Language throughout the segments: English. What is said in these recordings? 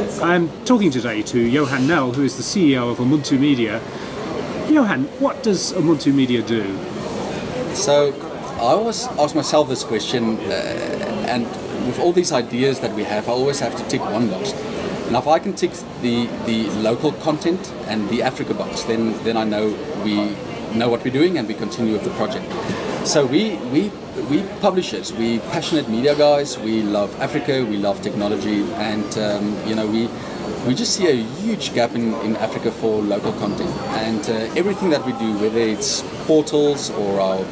I'm talking today to Johan Nel, who is the CEO of Umuntu Media. Johan, what does Umuntu Media do? So I always ask myself this question, and with all these ideas that we have, I always have to tick one box. And if I can tick the local content and the Africa box, then I know we know what we're doing and we continue with the project. So we publishers, we passionate media guys, we love Africa, we love technology, and we just see a huge gap in Africa for local content. And everything that we do, whether it's portals or our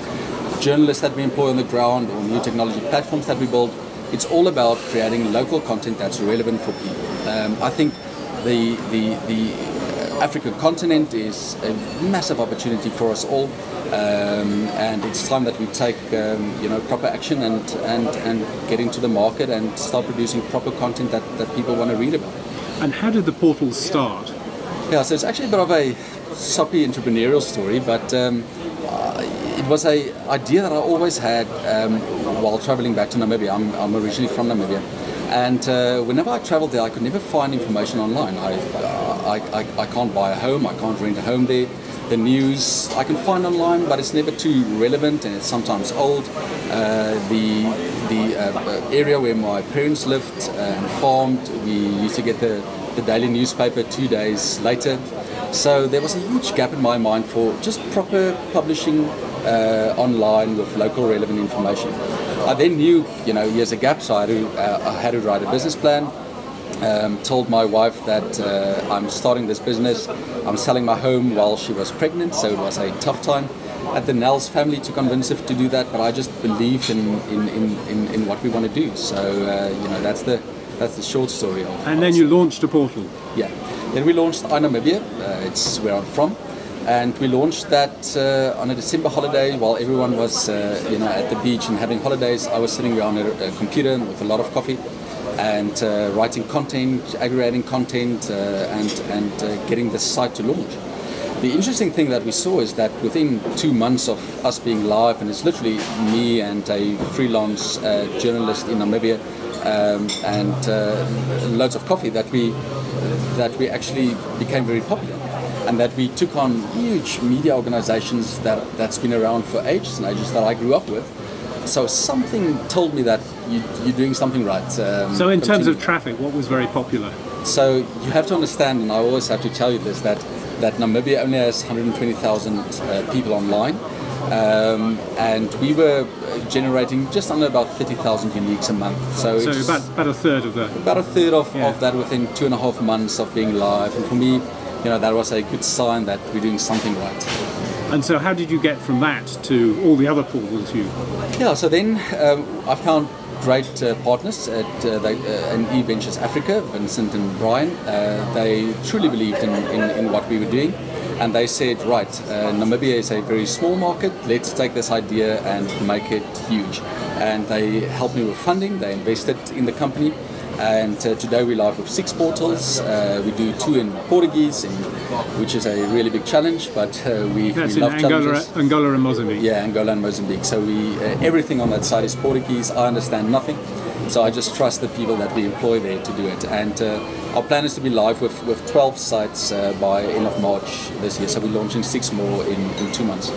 journalists that we employ on the ground or new technology platforms that we build, it's all about creating local content that's relevant for people. I think the African continent is a massive opportunity for us all, and it's time that we take proper action and get into the market and start producing proper content that people want to read about. And how did the portal start? Yeah, so it's actually a bit of a soppy entrepreneurial story, but it was an idea that I always had while traveling back to Namibia. I'm originally from Namibia, and whenever I traveled there, I could never find information online. I can't buy a home, I can't rent a home there. The news I can find online, but it's never too relevant, and it's sometimes old. The area where my parents lived and farmed, we used to get the daily newspaper 2 days later. So there was a huge gap in my mind for just proper publishing online with local relevant information. I then knew, here's a gap, so I had to write a business plan. Told my wife that I'm starting this business. I'm selling my home while she was pregnant, so it was a tough time at the Nels family to convince her to do that. But I just believed in what we want to do. So that's the short story of. And then you launched a portal. Yeah. Then we launched Namibia. It's where I'm from. And we launched that on a December holiday while everyone was at the beach and having holidays. I was sitting around a computer with a lot of coffee and writing content, aggregating content, and getting the site to launch. The interesting thing that we saw is that within 2 months of us being live, and it's literally me and a freelance journalist in Namibia and loads of coffee, that we actually became very popular. And that we took on huge media organizations that's been around for ages and ages that I grew up with. So something told me that you're doing something right. So in terms of traffic, what was very popular? So you have to understand, and I always have to tell you this, that Namibia only has 120,000 people online. And we were generating just under about 30,000 uniques a month. So about a third of that. About a third of that within 2.5 months of being live. And for me, that was a good sign that we're doing something right. And so how did you get from that to all the other portals you... Yeah, so then I found great partners at eVentures Africa, Vincent and Brian. They truly believed in what we were doing. And they said, right, Namibia is a very small market, let's take this idea and make it huge. And they helped me with funding, they invested in the company. And today we're live with 6 portals. We do 2 in Portuguese, which is a really big challenge, but we love challenges. Angola and Mozambique. Yeah, Angola and Mozambique. So everything on that side is Portuguese. I understand nothing, so I just trust the people that we employ there to do it. And our plan is to be live with 12 sites by end of March this year. So we're launching 6 more in 2 months.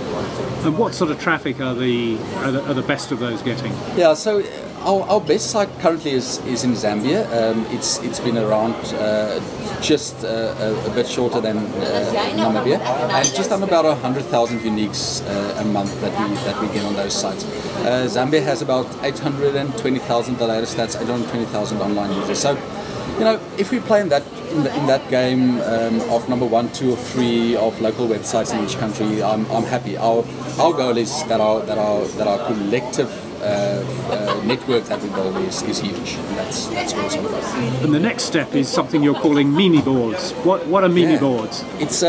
And what sort of traffic are the best of those getting? Yeah, so our best site currently is in Zambia. It's been around just a bit shorter than Namibia, and just on about 100,000 uniques a month that we get on those sites. Zambia has about 820,000, the latest stats, 820,000 online users. So, if we play in that game of number 1, 2, or 3 of local websites in each country, I'm happy. Our goal is that our collective network that we build is huge, and that's awesome. And the next step is something you're calling Mimiboards. What are Mimiboards? It's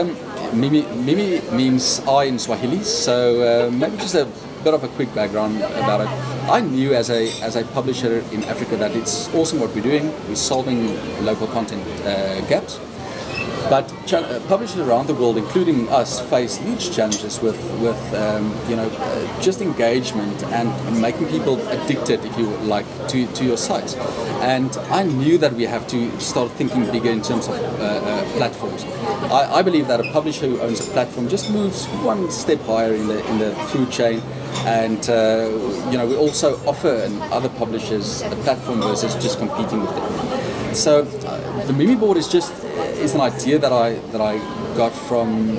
Mimi means I in Swahili, so maybe just a bit of a quick background about it. I knew as a publisher in Africa that it's awesome what we're doing. We're solving local content gaps. But publishers around the world, including us, face huge challenges with just engagement and making people addicted, if you like, to your sites. And I knew that we have to start thinking bigger in terms of platforms. I believe that a publisher who owns a platform just moves one step higher in the food chain, and we also offer other publishers a platform versus just competing with them. So the Mimiboard is an idea that I got from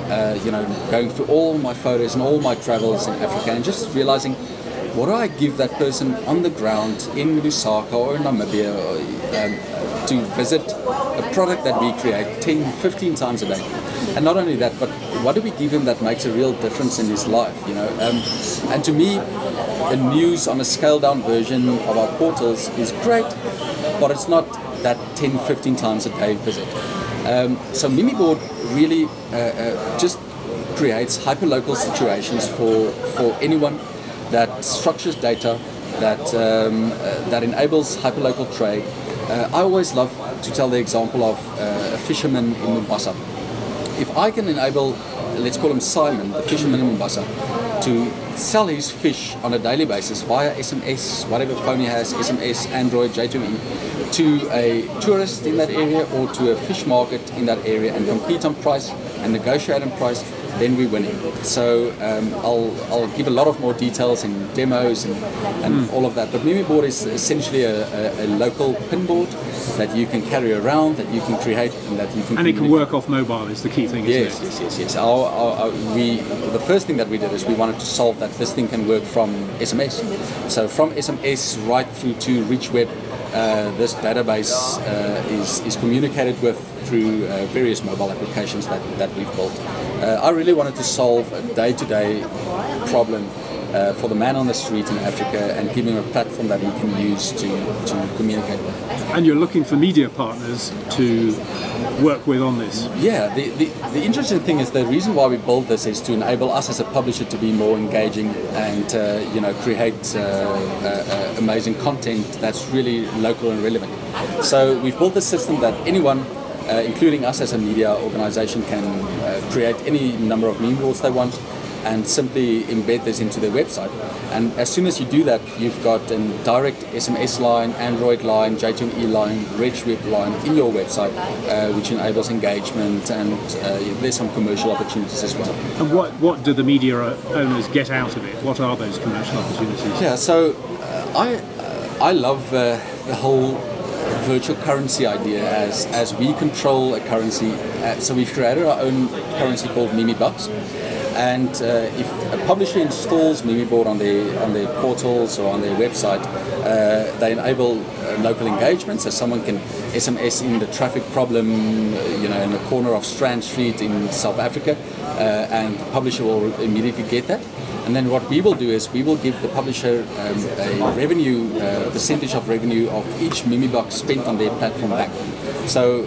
going through all my photos and all my travels in Africa, and just realizing, what do I give that person on the ground in Lusaka or in Namibia to visit a product that we create 10, 15 times a day? And not only that, but what do we give him that makes a real difference in his life? And to me, a news on a scaled down version of our portals is great, but it's not that 10, 15 times a day visit. So Mimiboard really just creates hyperlocal situations for anyone that structures data, that enables hyperlocal trade. I always love to tell the example of a fisherman in Mombasa. If I can enable, let's call him Simon, the fisherman in Mombasa, to sell his fish on a daily basis via SMS, whatever phone he has, SMS, Android, J2E, to a tourist in that area or to a fish market in that area, and compete on price and negotiate on price, then we're winning. So I'll give a lot of more details and demos and all of that. But Mimiboard is essentially a local pinboard that you can carry around, that you can create, and that you can. And it can work off mobile is the key thing, isn't it? Yes. The first thing that we did is we wanted to solve that this thing can work from SMS. So from SMS right through to rich web, this database is communicated with through various mobile applications that we've built. I really wanted to solve a day-to-day problem for the man on the street in Africa, and give him a platform that he can use to communicate with. And you're looking for media partners to work with on this? Yeah, the interesting thing is the reason why we built this is to enable us as a publisher to be more engaging and create amazing content that's really local and relevant. So we've built a system that anyone, including us as a media organization, can create any number of meme boards they want and simply embed this into their website. And as soon as you do that, you've got a direct SMS line, Android line, J2E line, Rich Web line in your website, which enables engagement, and there's some commercial opportunities as well. And what do the media owners get out of it? What are those commercial opportunities? Yeah, so I love the whole virtual currency idea as we control a currency. So we've created our own currency called Mimibucks. And if a publisher installs Mimiboard on their portals or on their website, they enable local engagement. So someone can SMS in the traffic problem, in the corner of Strand Street in South Africa, and the publisher will immediately get that. And then what we will do is we will give the publisher a revenue, percentage of revenue of each Mimibuck spent on their platform back. So,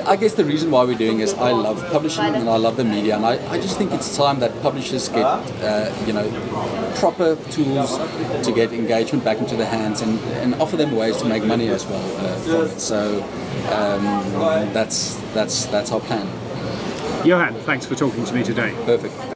I guess the reason why we're doing is I love publishing and I love the media, and I just think it's time that publishers get, proper tools to get engagement back into their hands, and offer them ways to make money as well from it. So that's our plan. Johan, thanks for talking to me today. Perfect.